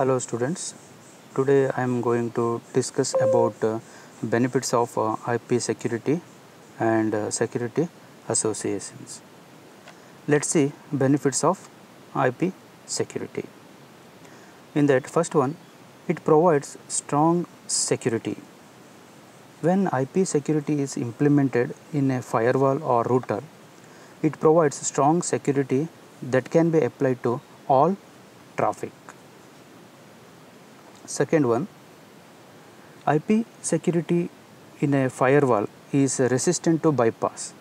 Hello students, today I am going to discuss about benefits of IP security and security associations. Let's see benefits of IP security. In that first one, it provides strong security. When IP security is implemented in a firewall or router, it provides strong security that can be applied to all traffic. Second one, IP security in a firewall is resistant to bypass.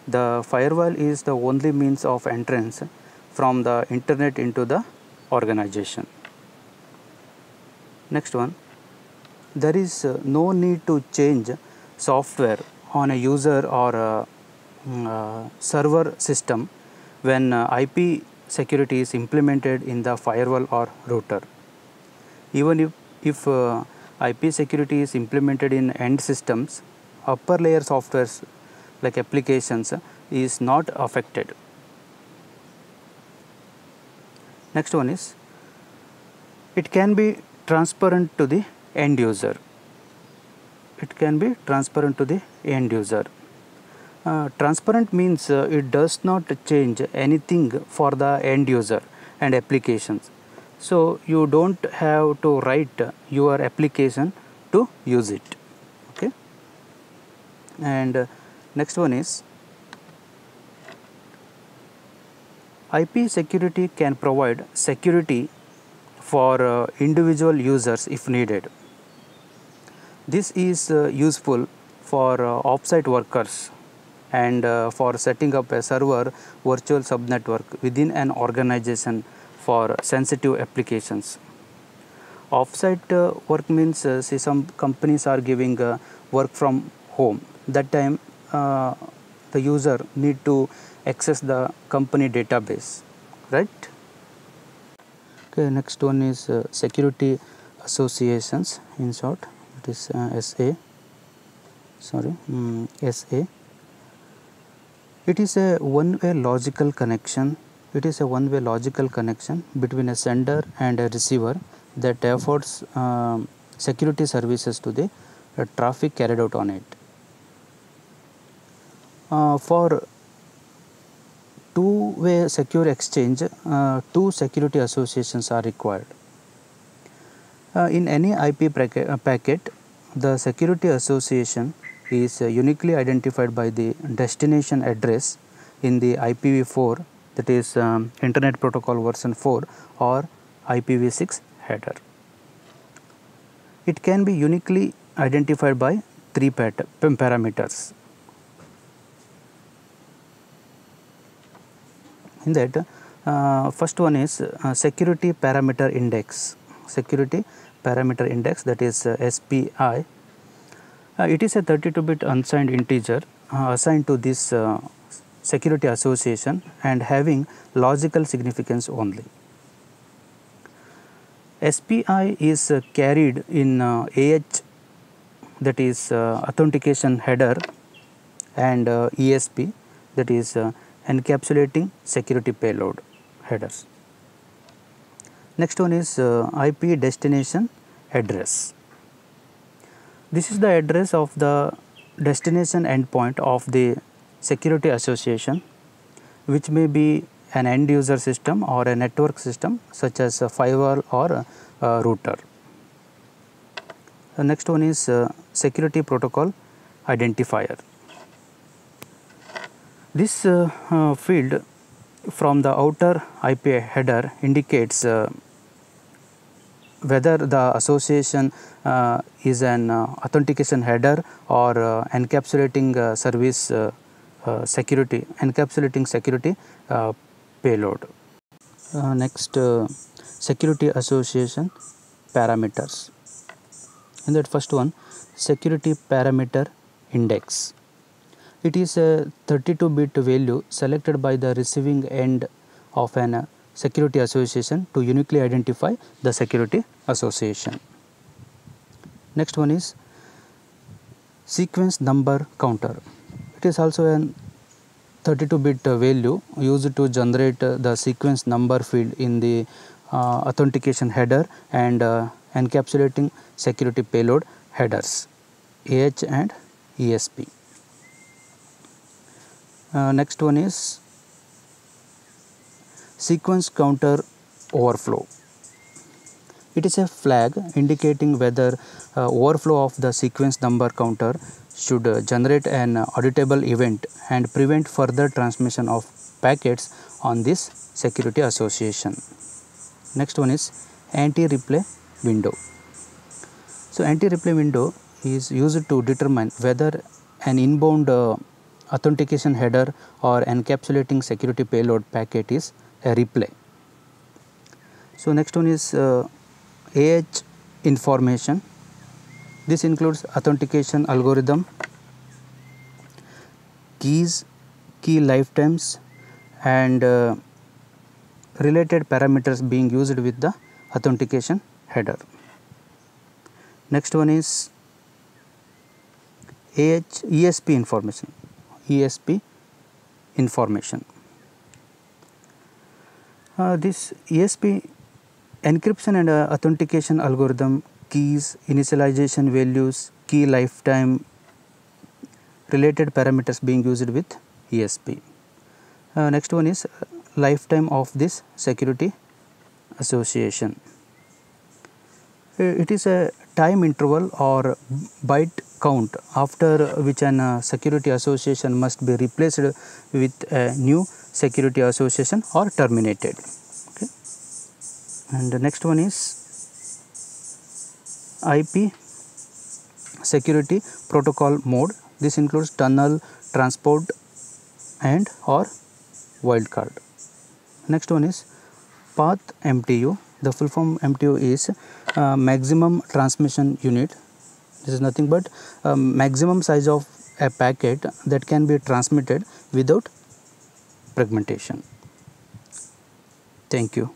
The firewall is the only means of entrance from the internet into the organization. Next one, there is no need to change software on a user or a server system when IP security is implemented in the firewall or router. Even if IP security is implemented in end systems, upper layer softwares like applications is not affected. Next one is, it can be transparent to the end user. It can be transparent to the end user. Transparent means it does not change anything for the end user and applications. So you don't have to write your application to use it. Okay. And next one is, IP security can provide security for individual users if needed. This is useful for offsite workers and for setting up a server virtual subnetwork within an organization for sensitive applications. Offsite work means see, some companies are giving work from home. That time the user need to access the company database, right? Okay, next one is security associations, in short it is SA. It is a one-way logical connection. It is a one-way logical connection between a sender and a receiver that affords security services to the traffic carried out on it. For two-way secure exchange, two security associations are required. In any IP packet, the security association is uniquely identified by the destination address in the IPv4, that is Internet Protocol version 4 or IPv6 header. It can be uniquely identified by three parameters. In that, first one is security parameter index. Security parameter index, that is SPI. It is a 32-bit unsigned integer assigned to this security association and having logical significance only. SPI is carried in AH, that is authentication header, and ESP, that is encapsulating security payload headers. Next one is IP destination address. This is the address of the destination endpoint of the security association, which may be an end user system or a network system such as a firewall or a router. The next one is security protocol identifier. This field from the outer IP header indicates whether the association is an authentication header or encapsulating service encapsulating security payload. Next, security association parameters. In that first one, security parameter index. It is a 32-bit value selected by the receiving end of an security association to uniquely identify the security association. Next one is sequence number counter. It is also an 32-bit value used to generate the sequence number field in the authentication header and encapsulating security payload headers, AH and ESP. Next one is sequence counter overflow. It is a flag indicating whether overflow of the sequence number counter should generate an auditable event and prevent further transmission of packets on this security association. Next one is anti-replay window. So anti-replay window is used to determine whether an inbound authentication header or encapsulating security payload packet is a replay. So next one is AH information. This includes authentication algorithm, keys, key lifetimes and related parameters being used with the authentication header. Next one is ESP information. ESP information. This ESP encryption and authentication algorithm, keys, initialization values, key lifetime, related parameters being used with ESP. Next one is lifetime of this security association. It is a time interval or byte count after which an security association must be replaced with a new security association or terminated. Okay. And the next one is IP security protocol mode. This includes tunnel, transport and or wildcard. Next one is path MTU. The full form MTU is maximum transmission unit. This is nothing but maximum size of a packet that can be transmitted without fragmentation. Thank you.